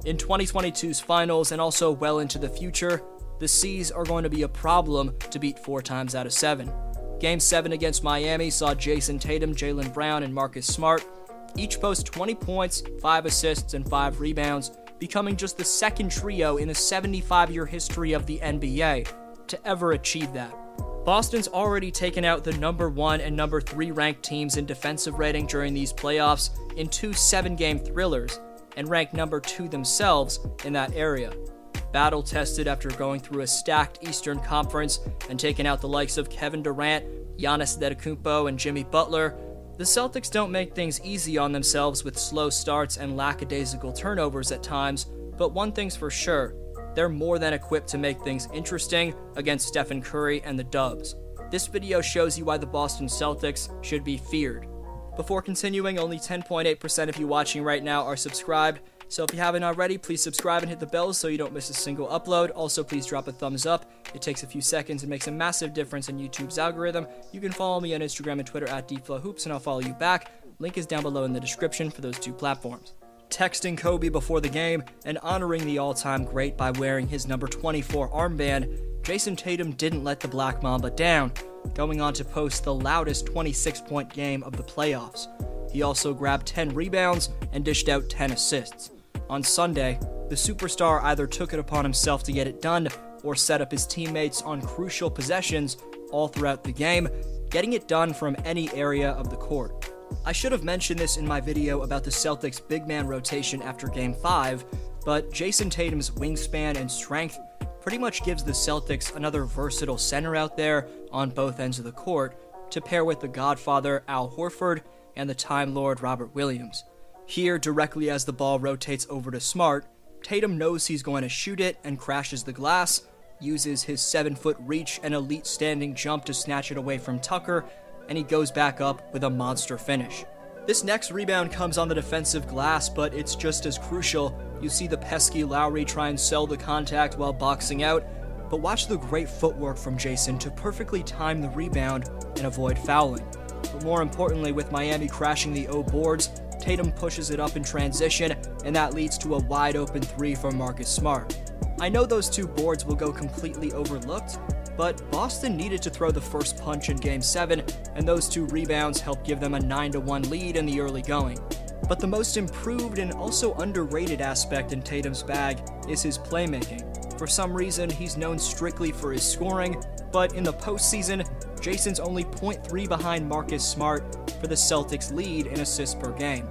In 2022's finals and also well into the future, the C's are going to be a problem to beat 4 times out of 7. Game 7 against Miami saw Jason Tatum, Jaylen Brown, and Marcus Smart each post 20 points, 5 assists, and 5 rebounds, becoming just the second trio in the 75-year history of the NBA to ever achieve that. Boston's already taken out the number 1 and number 3 ranked teams in defensive rating during these playoffs in 2 7-game thrillers, and ranked number 2 themselves in that area. Battle-tested after going through a stacked Eastern Conference and taking out the likes of Kevin Durant, Giannis Antetokounmpo, and Jimmy Butler, the Celtics don't make things easy on themselves with slow starts and lackadaisical turnovers at times, but one thing's for sure, they're more than equipped to make things interesting against Stephen Curry and the Dubs. This video shows you why the Boston Celtics should be feared. Before continuing, only 10.8% of you watching right now are subscribed, so if you haven't already, please subscribe and hit the bell so you don't miss a single upload. Also, please drop a thumbs up. It takes a few seconds and makes a massive difference in YouTube's algorithm. You can follow me on Instagram and Twitter at DFlowHoops, and I'll follow you back. Link is down below in the description for those 2 platforms. Texting Kobe before the game and honoring the all-time great by wearing his number 24 armband, Jason Tatum didn't let the Black Mamba down, going on to post the loudest 26-point game of the playoffs. He also grabbed 10 rebounds and dished out 10 assists. On Sunday, the superstar either took it upon himself to get it done or set up his teammates on crucial possessions all throughout the game, getting it done from any area of the court. I should have mentioned this in my video about the Celtics' big man rotation after Game 5, but Jason Tatum's wingspan and strength pretty much gives the Celtics another versatile center out there on both ends of the court to pair with the Godfather Al Horford and the Time Lord Robert Williams. Here, directly as the ball rotates over to Smart, Tatum knows he's going to shoot it and crashes the glass, uses his 7-foot reach and elite standing jump to snatch it away from Tucker, and he goes back up with a monster finish. This next rebound comes on the defensive glass, but it's just as crucial. You see the pesky Lowry try and sell the contact while boxing out, but watch the great footwork from Jason to perfectly time the rebound and avoid fouling. But more importantly, with Miami crashing the O boards, Tatum pushes it up in transition, and that leads to a wide-open 3 from Marcus Smart. I know those 2 boards will go completely overlooked, but Boston needed to throw the first punch in Game 7, and those 2 rebounds helped give them a 9-1 lead in the early going. But the most improved and also underrated aspect in Tatum's bag is his playmaking. For some reason, he's known strictly for his scoring, but in the postseason, Jason's only 0.3 behind Marcus Smart for the Celtics' lead in assists per game.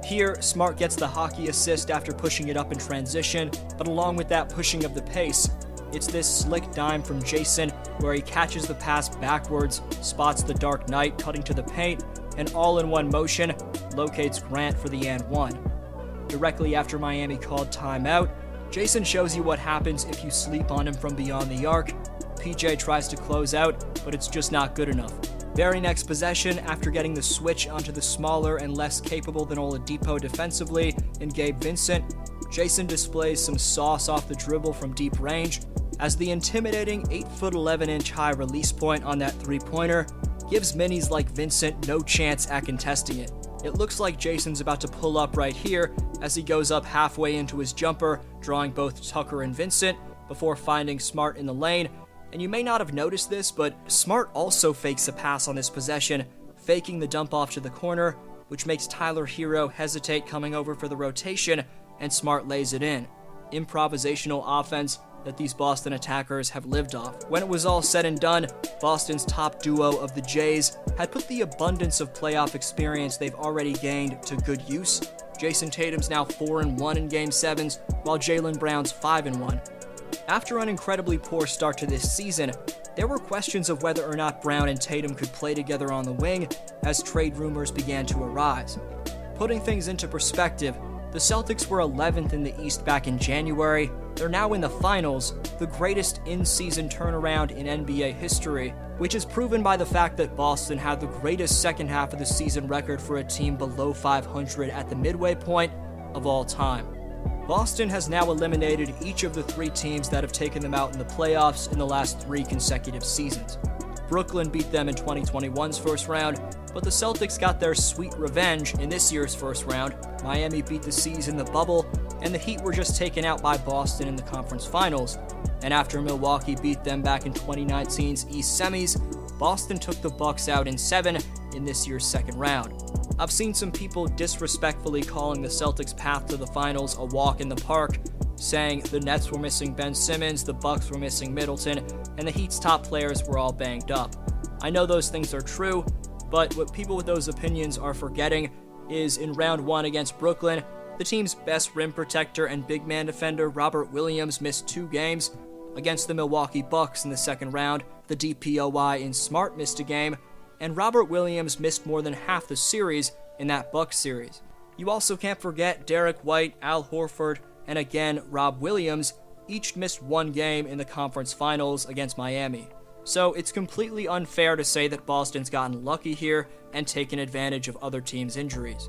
Here, Smart gets the hockey assist after pushing it up in transition, but along with that pushing of the pace, it's this slick dime from Jason where he catches the pass backwards, spots the Dark Knight cutting to the paint, and all in one motion, locates Grant for the and 1. Directly after Miami called timeout, Jason shows you what happens if you sleep on him from beyond the arc. PJ tries to close out, but it's just not good enough. Very next possession, after getting the switch onto the smaller and less capable than Oladipo defensively in Gabe Vincent, Jason displays some sauce off the dribble from deep range, as the intimidating 8'11" high release point on that 3-pointer gives minis like Vincent no chance at contesting it. It looks like Jason's about to pull up right here as he goes up halfway into his jumper, drawing both Tucker and Vincent before finding Smart in the lane. And you may not have noticed this, but Smart also fakes a pass on this possession, faking the dump off to the corner, which makes Tyler Hero hesitate coming over for the rotation, and Smart lays it in. Improvisational offense that these Boston attackers have lived off. When it was all said and done, Boston's top duo of the Jays had put the abundance of playoff experience they've already gained to good use. Jason Tatum's now 4-1 in Game 7s, while Jaylen Brown's 5-1. After an incredibly poor start to this season, there were questions of whether or not Brown and Tatum could play together on the wing as trade rumors began to arise. Putting things into perspective, the Celtics were 11th in the East back in January. They're now in the finals, the greatest in-season turnaround in NBA history, which is proven by the fact that Boston had the greatest second half of the season record for a team below 500 at the midway point of all time. Boston has now eliminated each of the 3 teams that have taken them out in the playoffs in the last 3 consecutive seasons. Brooklyn beat them in 2021's first round, but the Celtics got their sweet revenge in this year's first round. Miami beat the C's in the bubble, and the Heat were just taken out by Boston in the conference finals. And after Milwaukee beat them back in 2019's East semis, Boston took the Bucks out in 7 in this year's second round. I've seen some people disrespectfully calling the Celtics' path to the finals a walk in the park, saying the Nets were missing Ben Simmons, the Bucks were missing Middleton, and the Heat's top players were all banged up. I know those things are true, but what people with those opinions are forgetting is in round 1 against Brooklyn, the team's best rim protector and big man defender Robert Williams missed 2 games. Against the Milwaukee Bucks in the second round, the DPOY in Smart missed a game, and Robert Williams missed more than half the series in that Bucks series. You also can't forget Derek White, Al Horford, and again Rob Williams each missed 1 game in the conference finals against Miami. So it's completely unfair to say that Boston's gotten lucky here and taken advantage of other teams' injuries.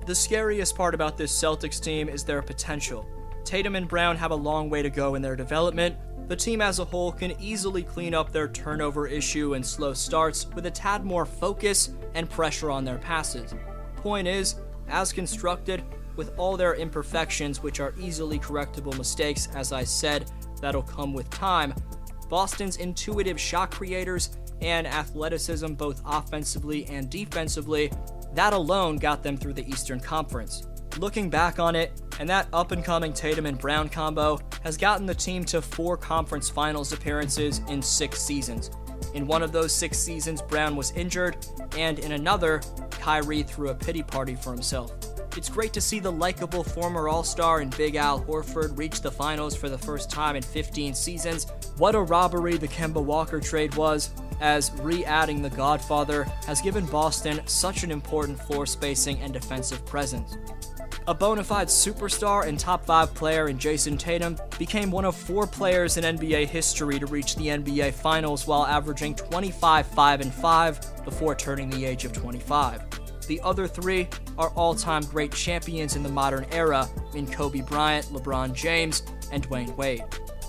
The scariest part about this Celtics team is their potential. Tatum and Brown have a long way to go in their development. The team as a whole can easily clean up their turnover issue and slow starts with a tad more focus and pressure on their passes. Point is, as constructed, with all their imperfections, which are easily correctable mistakes, as I said, that'll come with time, Boston's intuitive shot creators and athleticism both offensively and defensively, that alone got them through the Eastern Conference. Looking back on it, and that up-and-coming Tatum and Brown combo has gotten the team to 4 conference finals appearances in 6 seasons. In one of those 6 seasons, Brown was injured, and in another, Kyrie threw a pity party for himself. It's great to see the likable former All-Star and Big Al Horford reach the finals for the first time in 15 seasons. What a robbery the Kemba Walker trade was, as re-adding the Godfather has given Boston such an important floor spacing and defensive presence. A bona fide superstar and top 5 player in Jason Tatum became one of 4 players in NBA history to reach the NBA Finals while averaging 25, 5, and 5 before turning the age of 25. The other 3 are all-time great champions in the modern era in Kobe Bryant, LeBron James, and Dwayne Wade.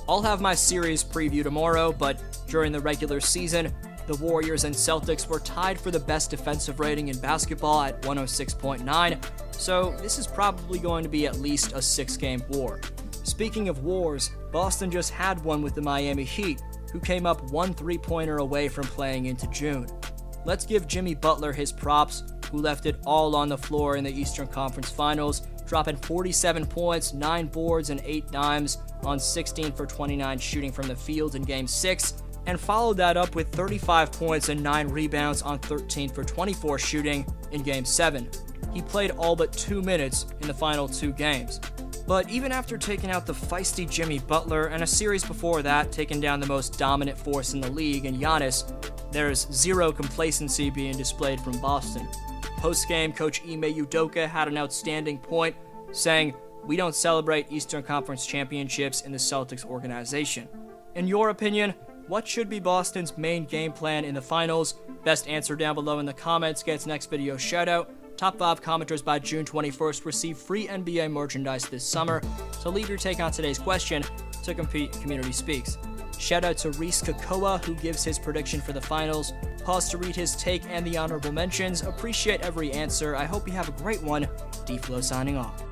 I'll have my series preview tomorrow, but during the regular season, the Warriors and Celtics were tied for the best defensive rating in basketball at 106.9, so this is probably going to be at least a 6-game war. Speaking of wars, Boston just had one with the Miami Heat, who came up 1 3-pointer away from playing into June. Let's give Jimmy Butler his props, who left it all on the floor in the Eastern Conference Finals, dropping 47 points, 9 boards, and 8 dimes on 16 for 29 shooting from the field in Game 6, and followed that up with 35 points and 9 rebounds on 13 for 24 shooting in Game 7. He played all but 2 minutes in the final 2 games. But even after taking out the feisty Jimmy Butler and a series before that taking down the most dominant force in the league in Giannis, there's zero complacency being displayed from Boston. Post-game, Coach Ime Udoka had an outstanding point, saying, "We don't celebrate Eastern Conference championships in the Celtics organization." In your opinion, what should be Boston's main game plan in the finals? Best answer down below in the comments gets next video shoutout. Top 5 commenters by June 21st receive free NBA merchandise this summer, so leave your take on today's question to compete in Community Speaks. Shout out to Reese Kakoa, who gives his prediction for the finals. Pause to read his take and the honorable mentions. Appreciate every answer. I hope you have a great one. D-Flow signing off.